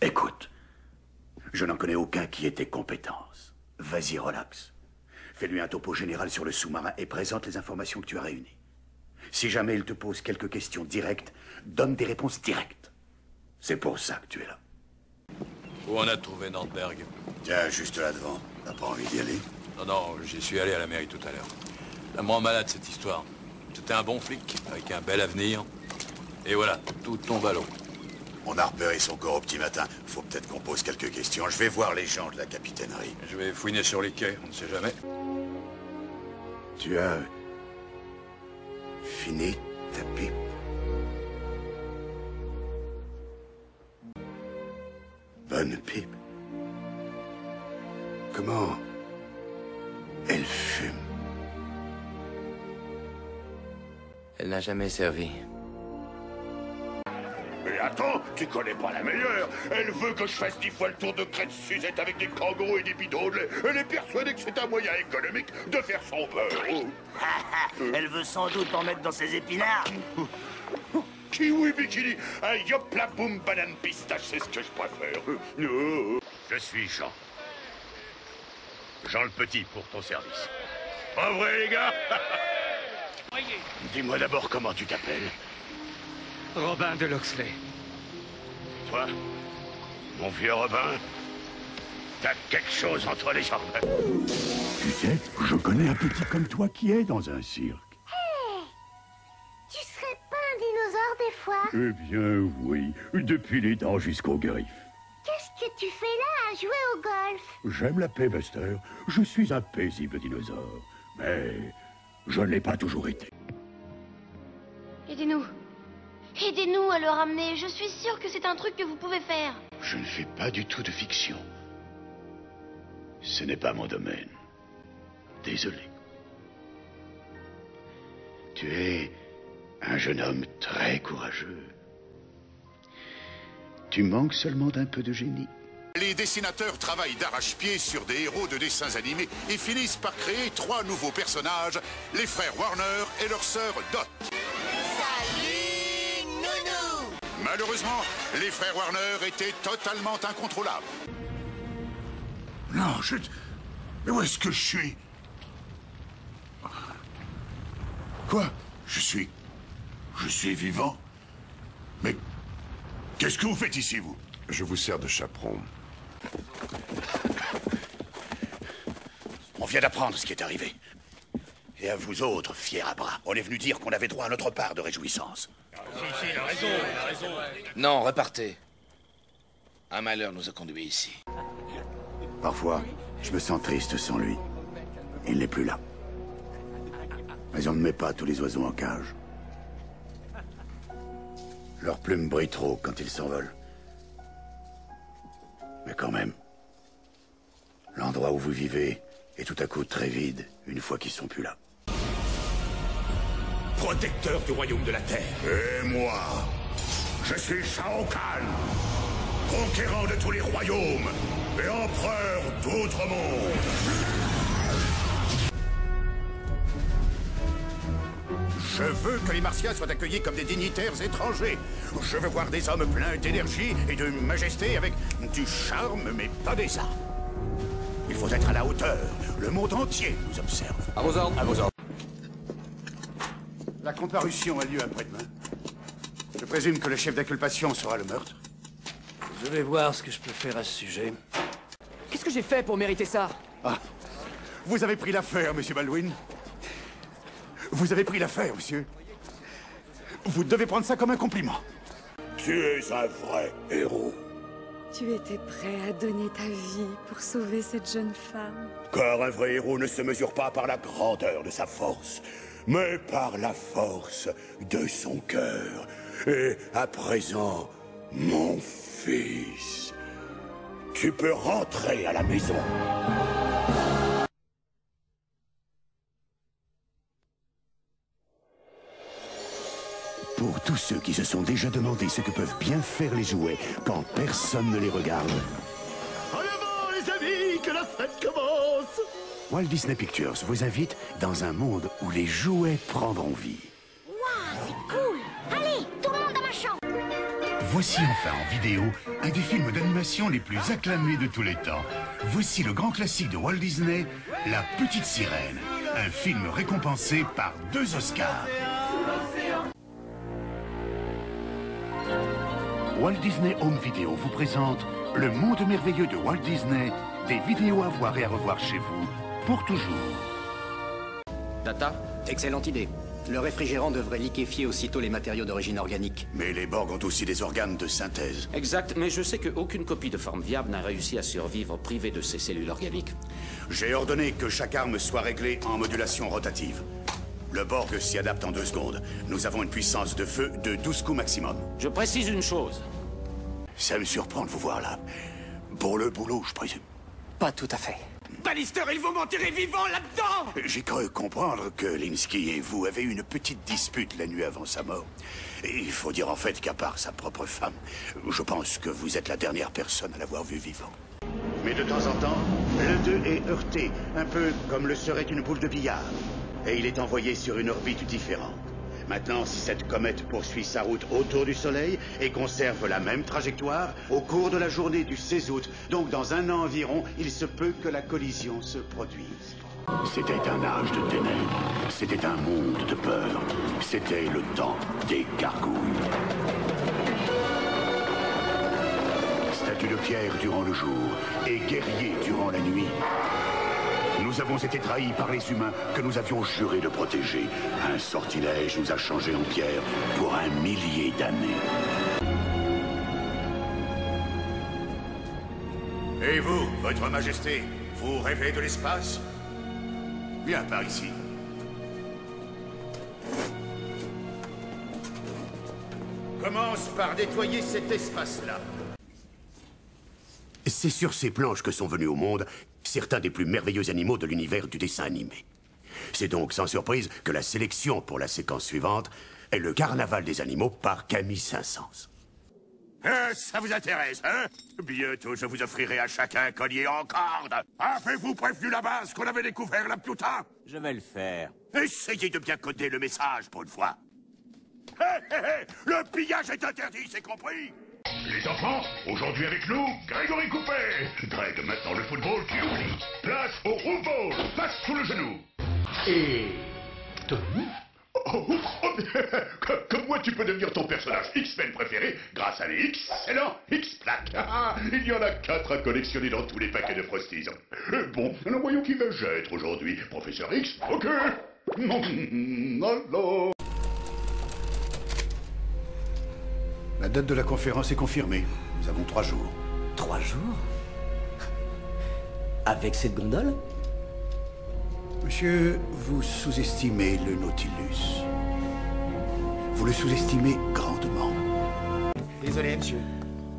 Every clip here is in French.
Écoute, je n'en connais aucun qui ait tes compétences. Vas-y, relax. Fais-lui un topo général sur le sous-marin et présente les informations que tu as réunies. Si jamais il te pose quelques questions directes, donne des réponses directes. C'est pour ça que tu es là. Où on a trouvé Nordberg? Tiens, juste là devant. T'as pas envie d'y aller? Non, non, j'y suis allé à la mairie tout à l'heure. Ça me rend malade, cette histoire. C'était un bon flic, avec un bel avenir. Et voilà, tout tombe à l'eau. On a repéré son corps au petit matin. Faut peut-être qu'on pose quelques questions. Je vais voir les gens de la capitainerie. Je vais fouiner sur les quais, on ne sait jamais. Tu as... fini ta pipe? Bonne pipe. Comment elle fume? Elle n'a jamais servi. Mais attends, tu connais pas la meilleure. Elle veut que je fasse 10 fois le tour de crête Suzette avec des kangourous et des bidons de lait. Elle est persuadée que c'est un moyen économique de faire son beurre. Elle veut sans doute en mettre dans ses épinards. Kiwi bikini, un yop la boum banane pistache, c'est ce que je préfère. Je suis Jean. Jean le Petit pour ton service. Pas vrai, les gars? Dis-moi d'abord comment tu t'appelles. Robin de Loxley. Toi, mon vieux Robin, t'as quelque chose entre les jambes. Tu sais, je connais un petit comme toi qui est dans un cirque. Tu serais pas un dinosaure des fois? Eh bien, oui. Depuis les dents jusqu'aux griffes. Qu'est-ce que tu fais là à jouer au golf? J'aime la paix, Buster. Je suis un paisible dinosaure. Mais je ne l'ai pas toujours été. Aidez-nous. Aidez-nous à le ramener. Je suis sûre que c'est un truc que vous pouvez faire. Je ne fais pas du tout de fiction. Ce n'est pas mon domaine. Désolé. Tu es un jeune homme très courageux. Tu manques seulement d'un peu de génie. Les dessinateurs travaillent d'arrache-pied sur des héros de dessins animés et finissent par créer 3 nouveaux personnages, les frères Warner et leur sœur Dot. Salut, Nounou! Malheureusement, les frères Warner étaient totalement incontrôlables. Non, mais où est-ce que je suis? Quoi? Je suis vivant? Mais qu'est-ce que vous faites ici, vous? Je vous sers de chaperon. On vient d'apprendre ce qui est arrivé. Et à vous autres, fiers à bras, on est venu dire qu'on avait droit à notre part de réjouissance. Il a raison. Non, repartez. Un malheur nous a conduits ici. Parfois, je me sens triste sans lui. Il n'est plus là. Mais on ne met pas tous les oiseaux en cage. Leurs plumes brillent trop quand ils s'envolent. Mais quand même, l'endroit où vous vivez est tout à coup très vide une fois qu'ils sont plus là. Protecteur du royaume de la Terre. Et moi, je suis Shao Kahn, conquérant de tous les royaumes et empereur d'outre-monde. Je veux que les Martiens soient accueillis comme des dignitaires étrangers. Je veux voir des hommes pleins d'énergie et de majesté avec du charme, mais pas des armes. Il faut être à la hauteur. Le monde entier nous observe. À vos ordres. À vos ordres. La comparution a lieu après-demain. Je présume que le chef d'inculpation sera le meurtre. Je vais voir ce que je peux faire à ce sujet. Qu'est-ce que j'ai fait pour mériter ça? Ah, vous avez pris l'affaire, monsieur Baldwin. Vous avez pris l'affaire, monsieur. Vous devez prendre ça comme un compliment. Tu es un vrai héros. Tu étais prêt à donner ta vie pour sauver cette jeune femme. Car un vrai héros ne se mesure pas par la grandeur de sa force, mais par la force de son cœur. Et à présent, mon fils, tu peux rentrer à la maison. Pour tous ceux qui se sont déjà demandé ce que peuvent bien faire les jouets quand personne ne les regarde. En avant, les amis, que la fête commence! Walt Disney Pictures vous invite dans un monde où les jouets prendront vie. Waouh, c'est cool! Allez, tout le monde dans ma chambre! Voici enfin en vidéo un des films d'animation les plus acclamés de tous les temps. Voici le grand classique de Walt Disney, La Petite Sirène, un film récompensé par 2 Oscars. Walt Disney Home Video vous présente Le monde merveilleux de Walt Disney, des vidéos à voir et à revoir chez vous, pour toujours. Data? Excellente idée. Le réfrigérant devrait liquéfier aussitôt les matériaux d'origine organique. Mais les Borg ont aussi des organes de synthèse. Exact, mais je sais qu'aucune copie de forme viable n'a réussi à survivre privée de ses cellules organiques. J'ai ordonné que chaque arme soit réglée en modulation rotative. Le Borg s'y adapte en 2 secondes. Nous avons une puissance de feu de 12 coups maximum. Je précise une chose. Ça me surprend de vous voir là. Pour le boulot, je présume. Pas tout à fait. Bannister, ils vont m'en tirer vivant là-dedans! J'ai cru comprendre que Linsky et vous avez eu une petite dispute la nuit avant sa mort. Et il faut dire en fait qu'à part sa propre femme, je pense que vous êtes la dernière personne à l'avoir vu vivant. Mais de temps en temps, l'un d'eux est heurté, un peu comme le serait une boule de billard. Et il est envoyé sur une orbite différente. Maintenant, si cette comète poursuit sa route autour du Soleil et conserve la même trajectoire, au cours de la journée du 16 août, donc dans 1 an environ, il se peut que la collision se produise. C'était un âge de ténèbres, c'était un monde de peur, c'était le temps des gargouilles. Statue de pierre durant le jour et guerrier durant la nuit. Nous avons été trahis par les humains que nous avions juré de protéger. Un sortilège nous a changés en pierre pour 1 millier d'années. Et vous, votre majesté, vous rêvez de l'espace? Viens par ici. Commence par nettoyer cet espace-là. C'est sur ces planches que sont venus au monde certains des plus merveilleux animaux de l'univers du dessin animé. C'est donc sans surprise que la sélection pour la séquence suivante est le Carnaval des animaux par Camille Saint-Saëns. Ça vous intéresse, hein? Bientôt, je vous offrirai à chacun un collier en corde. Avez-vous prévenu la base qu'on avait découvert la Pluta? Je vais le faire. Essayez de bien coder le message pour une fois. Le pillage est interdit, c'est compris? Les enfants, aujourd'hui avec nous, Grégory Coupé. Greg, maintenant le football, tu oublies. Place au football, passe sous le genou. Et... Tony? Comme moi, tu peux devenir ton personnage X-Men préféré grâce à les excellents X-Plaques. Il y en a 4 à collectionner dans tous les paquets de Frosties. Bon, alors voyons qui vais-je être aujourd'hui. Professeur X? Ok. Alors... La date de la conférence est confirmée. Nous avons 3 jours. 3 jours? Avec cette gondole? Monsieur, vous sous-estimez le Nautilus. Vous le sous-estimez grandement. Désolé, monsieur.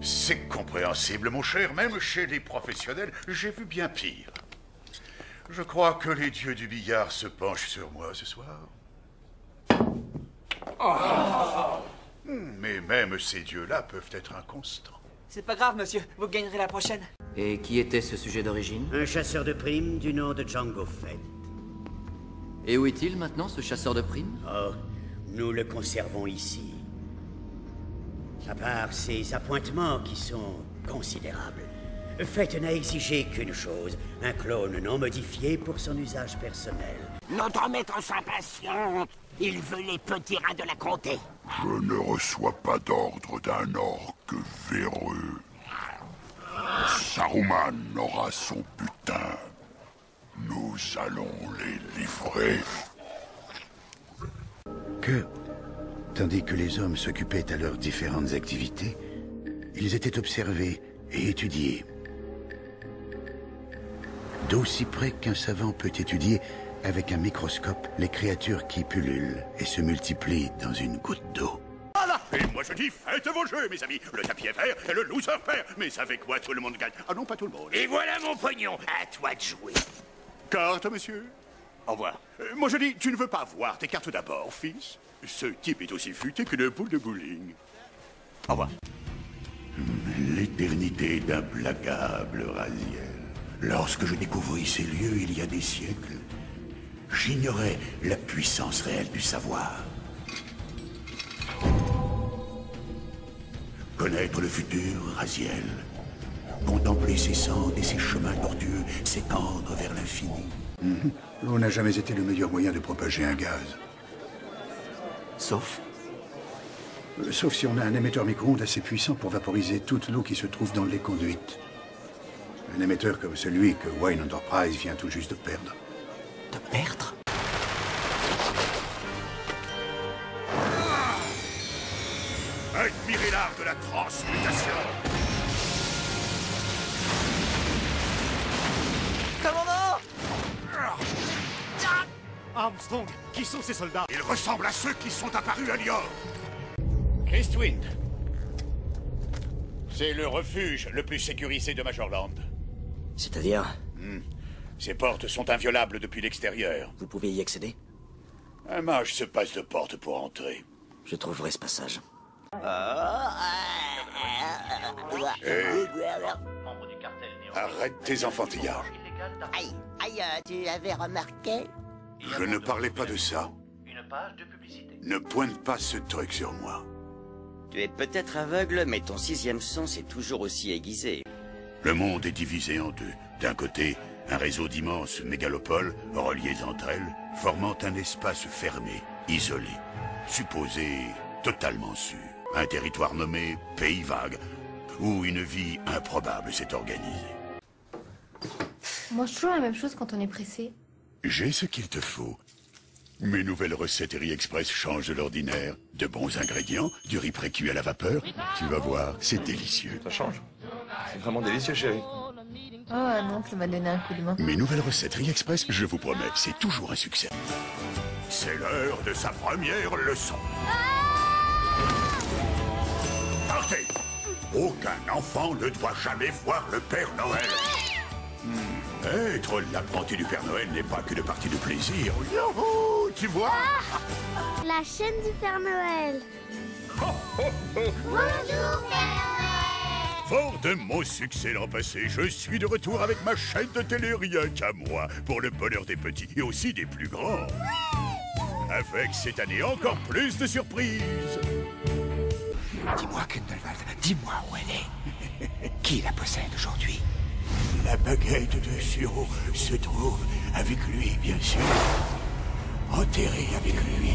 C'est compréhensible, mon cher. Même chez les professionnels, j'ai vu bien pire. Je crois que les dieux du billard se penchent sur moi ce soir. Mais même ces dieux-là peuvent être inconstants. C'est pas grave, monsieur. Vous gagnerez la prochaine. Et qui était ce sujet d'origine? Un chasseur de primes du nom de Django Fett. Et où est-il maintenant, ce chasseur de primes? Oh, nous le conservons ici. À part ses appointements qui sont considérables, Fett n'a exigé qu'une chose, un clone non modifié pour son usage personnel. Notre maître s'impatiente. Il veut les petits rats de la comté. Je ne reçois pas d'ordre d'un orque véreux. Saruman aura son butin. Nous allons les livrer. Que, tandis que les hommes s'occupaient à leurs différentes activités, ils étaient observés et étudiés. D'aussi près qu'un savant peut étudier avec un microscope les créatures qui pullulent et se multiplient dans une goutte d'eau. Voilà! Et moi je dis, faites vos jeux, mes amis. Le tapis est vert et le loser perd. Mais avec quoi tout le monde gagne? Ah non, pas tout le monde. Et voilà mon pognon. À toi de jouer. Carte, monsieur. Au revoir. Moi je dis, tu ne veux pas voir tes cartes d'abord, fils? Ce type est aussi futé qu'une boule de bowling. Au revoir. L'éternité d'implacable Raziel. Lorsque je découvris ces lieux il y a des siècles, j'ignorais la puissance réelle du savoir. Connaître le futur, Raziel. Contempler ses cendres et ses chemins tortueux s'étendre vers l'infini. L'eau n'a jamais été le meilleur moyen de propager un gaz. Sauf Sauf si on a un émetteur micro-ondes assez puissant pour vaporiser toute l'eau qui se trouve dans les conduites. Un émetteur comme celui que Wayne Enterprise vient tout juste de perdre. De perdre? Admirez l'art de la transmutation. Commandant! Armstrong, qui sont ces soldats? Ils ressemblent à ceux qui sont apparus à Niort. Christwind. C'est le refuge le plus sécurisé de Majorland. C'est-à-dire? Ces portes sont inviolables depuis l'extérieur. Vous pouvez y accéder? Un mage se passe de porte pour entrer. Je trouverai ce passage. Arrête tes enfantillages. Aïe, tu avais remarqué? Je ne parlais pas de ça. Ne pointe pas ce truc sur moi. Tu es peut-être aveugle, mais ton sixième sens est toujours aussi aiguisé. Le monde est divisé en deux. D'un côté, un réseau d'immenses mégalopoles, reliées entre elles, formant un espace fermé, isolé, supposé totalement sûr. Un territoire nommé Pays Vague, où une vie improbable s'est organisée. On mange toujours la même chose quand on est pressé. J'ai ce qu'il te faut. Mes nouvelles recettes Riz Express changent de l'ordinaire. De bons ingrédients, du riz précuit à la vapeur. Tu vas voir, c'est délicieux. Ça change. C'est vraiment délicieux, chérie. Oh non, tu m'as donné un coup de main. Mes nouvelles recettes Riz Express, je vous promets, c'est toujours un succès. C'est l'heure de sa première leçon. Partez! Aucun enfant ne doit jamais voir le Père Noël. Être l'apprenti du Père Noël n'est pas qu'une partie de plaisir. Youhou, tu vois? La chaîne du Père Noël. Bonjour, Père Noël. Fort de mon succès l'an passé, je suis de retour avec ma chaîne de télé rien qu'à moi, pour le bonheur des petits et aussi des plus grands. Avec cette année encore plus de surprises. Dis-moi, Grindelwald, dis-moi où elle est. Qui la possède aujourd'hui? La baguette de Suro se trouve avec lui, bien sûr. Enterré avec lui.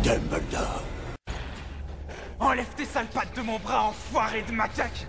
Dumbledore. Enlève tes sales pattes de mon bras, enfoiré de macaque!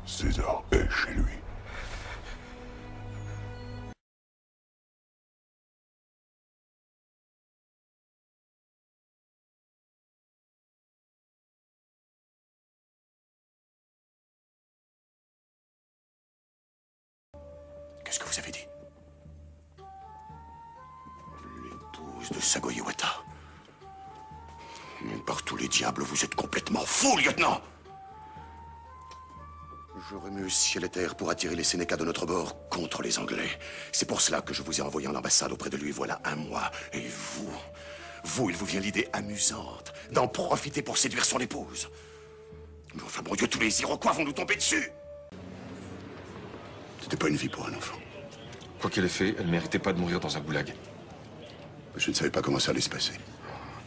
César est chez lui. Qu'est-ce que vous avez dit? L'épouse de Sagoyewata. Mais par tous les diables, vous êtes complètement fou, lieutenant! J'aurais mieux ciel et terre pour attirer les Sénécas de notre bord contre les Anglais. C'est pour cela que je vous ai envoyé en ambassade auprès de lui voilà un mois. Et vous, il vous vient l'idée amusante d'en profiter pour séduire son épouse. Mais enfin, mon Dieu, tous les Iroquois vont nous tomber dessus! C'était pas une vie pour un enfant. Quoi qu'elle ait fait, elle méritait pas de mourir dans un goulag. Je ne savais pas comment ça allait se passer.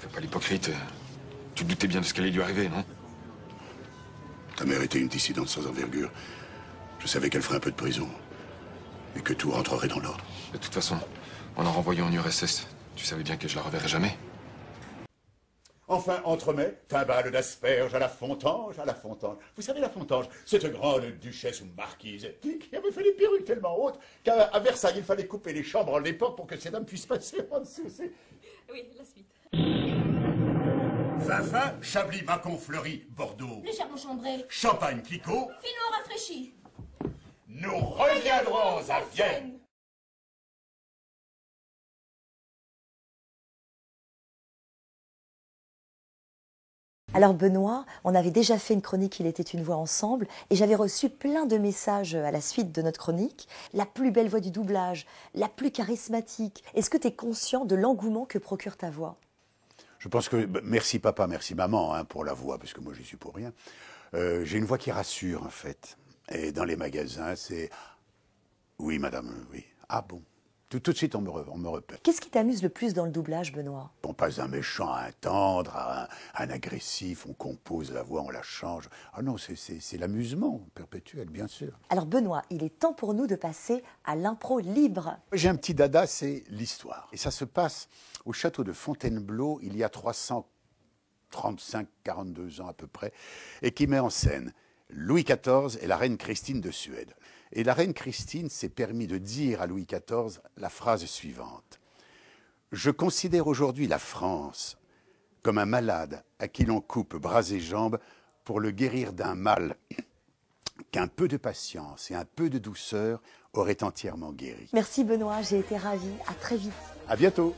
Fais pas l'hypocrite. Tu te doutais bien de ce qui allait lui arriver, non? Ta mère était une dissidente sans envergure. Je savais qu'elle ferait un peu de prison. Et que tout rentrerait dans l'ordre. De toute façon, en la renvoyant en URSS, tu savais bien que je la reverrais jamais. Enfin, entremets, timbale d'asperges à la fontange, Vous savez, la fontange, cette grande duchesse ou marquise qui avait fait des perruques tellement hautes qu'à Versailles, il fallait couper les chambres en l'époque pour que ces dames puissent passer en dessous. Oui, la suite. Vin, Chablis, Mâcon, Fleury, Bordeaux. Le charbon chambré. Champagne, Clicquot. Filon rafraîchi. Nous reviendrons à Vienne. Alors Benoît, on avait déjà fait une chronique Il était une voix ensemble et j'avais reçu plein de messages à la suite de notre chronique. La plus belle voix du doublage, la plus charismatique. Est-ce que tu es conscient de l'engouement que procure ta voix? Je pense que, merci papa, merci maman pour la voix, parce que moi j'y suis pour rien. J'ai une voix qui rassure en fait. Et dans les magasins, c'est... Oui madame, oui. Ah bon? Tout de suite, on me repère. Qu'est-ce qui t'amuse le plus dans le doublage, Benoît? On passe d'un méchant à un tendre, à un agressif, on compose la voix, on la change. Ah non, c'est l'amusement perpétuel, bien sûr. Alors Benoît, il est temps pour nous de passer à l'impro libre. J'ai un petit dada, c'est l'histoire. Et ça se passe au château de Fontainebleau, il y a 335-42 ans à peu près, et qui met en scène Louis XIV et la reine Christine de Suède. Et la reine Christine s'est permis de dire à Louis XIV la phrase suivante. « Je considère aujourd'hui la France comme un malade à qui l'on coupe bras et jambes pour le guérir d'un mal qu'un peu de patience et un peu de douceur auraient entièrement guéri. » Merci Benoît, j'ai été ravie. À très vite. À bientôt.